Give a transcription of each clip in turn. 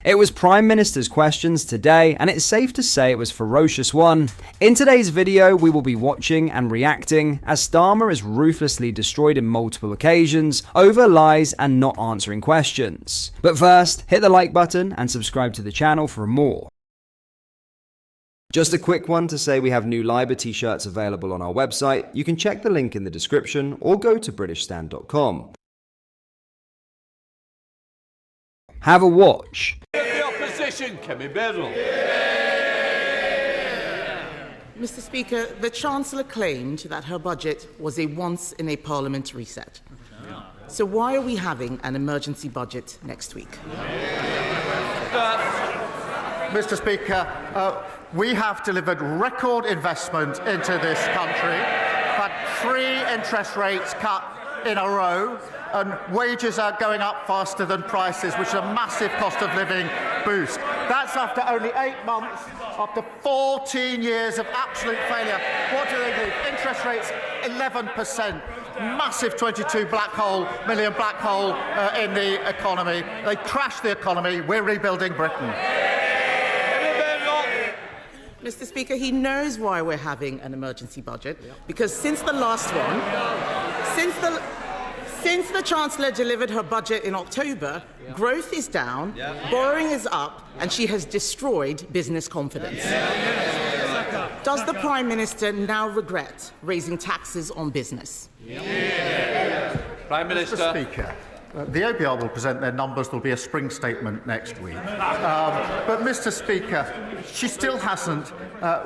It was Prime Minister's questions today, and it's safe to say it was ferocious one. In today's video, we will be watching and reacting as Starmer is ruthlessly destroyed in multiple occasions over lies and not answering questions. But first, hit the like button and subscribe to the channel for more. Just a quick one to say we have new Liber t-shirts available on our website. You can check the link in the description or go to britishstand.com. Have a watch. The opposition, Kemi Biddle. Mr. Speaker, the Chancellor claimed that her budget was a once-in-a-Parliament reset. So why are we having an emergency budget next week? Mr. Speaker, we have delivered record investment into this country, had 3 interest rates cut in a row, and wages are going up faster than prices, which is a massive cost of living boost. That's after only 8 months, after 14 years of absolute failure. What do they do? Interest rates 11%, massive 22 million black hole in the economy. They crashed the economy. We're rebuilding Britain. Mr. Speaker, he knows why we're having an emergency budget, because since the last one, since the Chancellor delivered her budget in October, growth is down, borrowing is up, and she has destroyed business confidence. Does the Prime Minister now regret raising taxes on business? Prime Minister. Mr. Speaker, the OBR will present their numbers. There'll be a spring statement next week. But, Mr. Speaker, she still hasn't.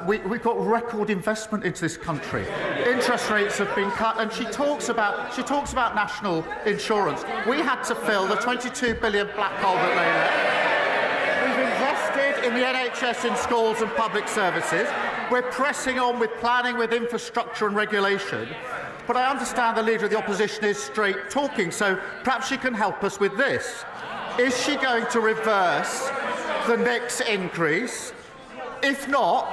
We've got record investment into this country. Interest rates have been cut, and she talks about national insurance. We had to fill the 22 billion black hole that they left. We've invested in the NHS, in schools and public services. We're pressing on with planning, with infrastructure and regulation. But I understand the Leader of the Opposition is straight talking, so perhaps she can help us with this. Is she going to reverse the next increase? If not,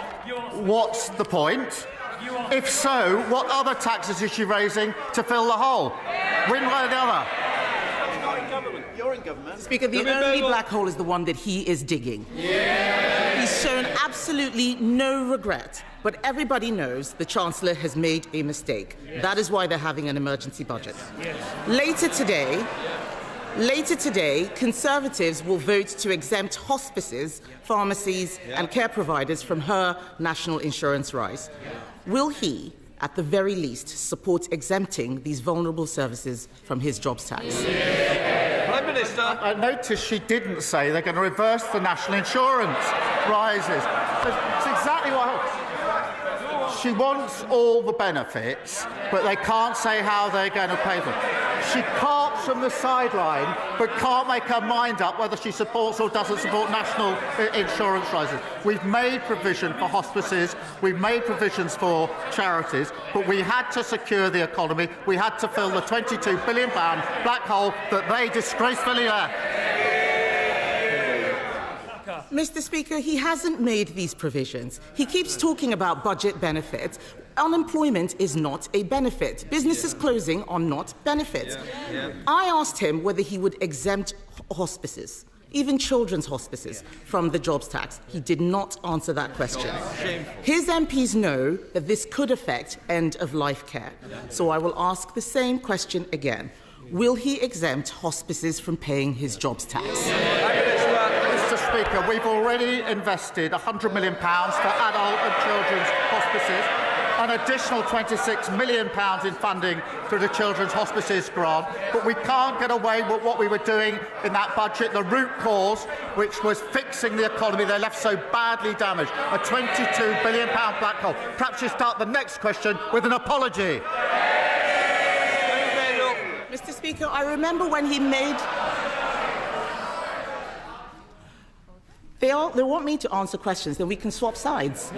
what's the point? If so, what other taxes is she raising to fill the hole? One way or the other. You're in government. Speaker, the only black hole is the one that he is digging. He's shown absolutely no regret, but everybody knows the Chancellor has made a mistake. That is why they're having an emergency budget. Later today, Conservatives will vote to exempt hospices, pharmacies and care providers from her national insurance rise. Will he, at the very least, support exempting these vulnerable services from his jobs tax? Prime Minister. I noticed she didn't say they're going to reverse the national insurance rises. It's exactly what she wants all the benefits, but they can't say how they're going to pay them. She carps from the sideline, but can't make her mind up whether she supports or doesn't support national insurance rises. We've made provision for hospices, we've made provisions for charities, but we had to secure the economy. We had to fill the £22 billion black hole that they disgracefully left. Mr. Speaker, he hasn't made these provisions. He keeps talking about budget benefits. Unemployment is not a benefit. Businesses closing are not benefits. I asked him whether he would exempt hospices, even children's hospices, from the jobs tax. He did not answer that question. His MPs know that this could affect end-of-life care. So I will ask the same question again. Will he exempt hospices from paying his jobs tax? Mr. Speaker, we've already invested £100 million for adult and children's hospices, an additional £26 million in funding through the Children's Hospices grant, but we can't get away with what we were doing in that budget, the root cause, which was fixing the economy they left so badly damaged, a £22 billion black hole. Perhaps you start the next question with an apology. Mr. Speaker, I remember when he made... They want me to answer questions, then we can swap sides.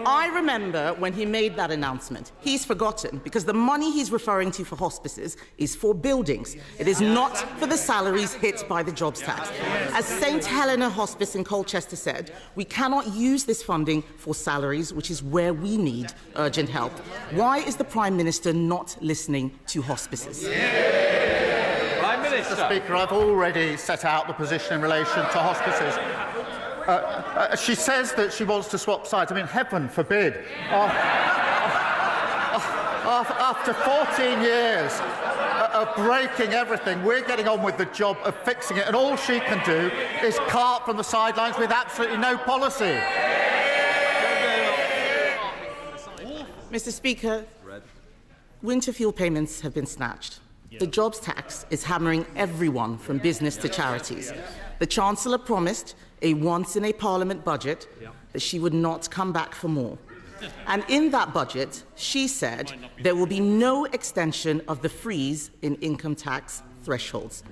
I remember when he made that announcement. He's forgotten because the money he's referring to for hospices is for buildings. It is not for the salaries hit by the jobs tax. As St. Helena Hospice in Colchester said, we cannot use this funding for salaries, which is where we need urgent help. Why is the Prime Minister not listening to hospices? Prime Minister. Mr. Speaker, I've already set out the position in relation to hospices. She says that she wants to swap sides. I mean, heaven forbid. After 14 years of breaking everything, we're getting on with the job of fixing it, and all she can do is cart from the sidelines with absolutely no policy. Mr. Speaker, winter fuel payments have been snatched. The jobs tax is hammering everyone from business to charities. The Chancellor promised a once-in-a-Parliament budget that she would not come back for more. And in that budget, she said there will be no extension of the freeze in income tax thresholds.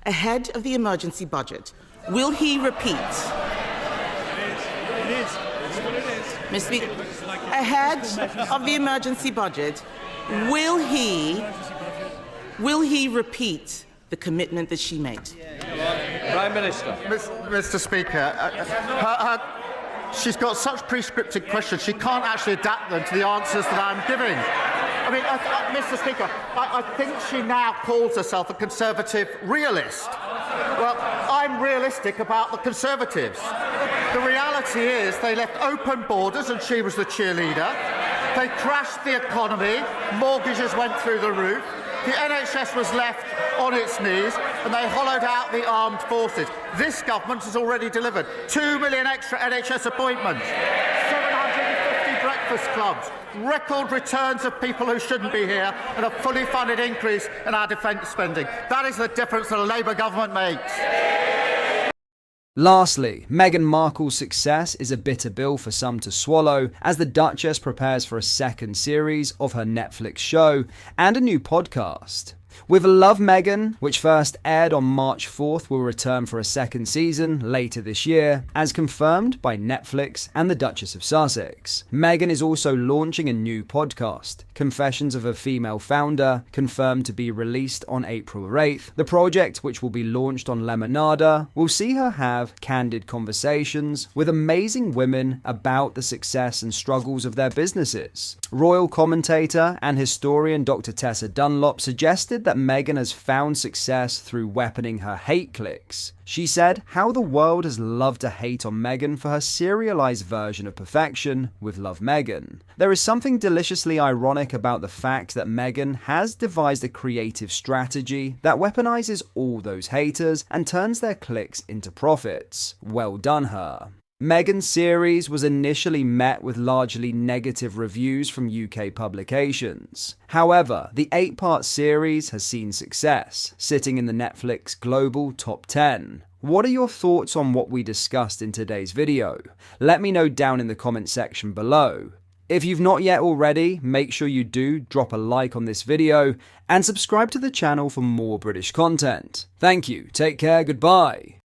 Ahead of the emergency budget, will he repeat? Mr. Speaker, ahead of the emergency budget, will he repeat the commitment that she made? Prime Minister. Mr. Speaker, she's got such prescriptive questions, she can't actually adapt them to the answers that I'm giving. I mean, Mr. Speaker, I think she now calls herself a Conservative realist. Well, I'm realistic about the Conservatives. The reality is they left open borders and she was the cheerleader. They crashed the economy, mortgages went through the roof, the NHS was left on its knees, and they hollowed out the armed forces. This government has already delivered 2 million extra NHS appointments, 750 breakfast clubs, record returns of people who shouldn't be here, and a fully funded increase in our defence spending. That is the difference that a Labour government makes. Lastly, Meghan Markle's success is a bitter pill for some to swallow as the Duchess prepares for a second series of her Netflix show and a new podcast. With Love Meghan, which first aired on March 4th, will return for a second season later this year, as confirmed by Netflix and the Duchess of Sussex. Meghan is also launching a new podcast, Confessions of a Female Founder, confirmed to be released on April 8th. The project, which will be launched on Lemonada, will see her have candid conversations with amazing women about the success and struggles of their businesses. Royal commentator and historian Dr. Tessa Dunlop suggested that Meghan has found success through weaponing her hate cliques. She said how the world has loved to hate on Meghan for her serialized version of perfection with Love Meghan. There is something deliciously ironic about the fact that Meghan has devised a creative strategy that weaponizes all those haters and turns their cliques into profits. Well done her. Meghan's series was initially met with largely negative reviews from UK publications. However, the 8-part series has seen success, sitting in the Netflix Global Top 10. What are your thoughts on what we discussed in today's video? Let me know down in the comment section below. If you've not yet already, make sure you do drop a like on this video and subscribe to the channel for more British content. Thank you, take care, goodbye.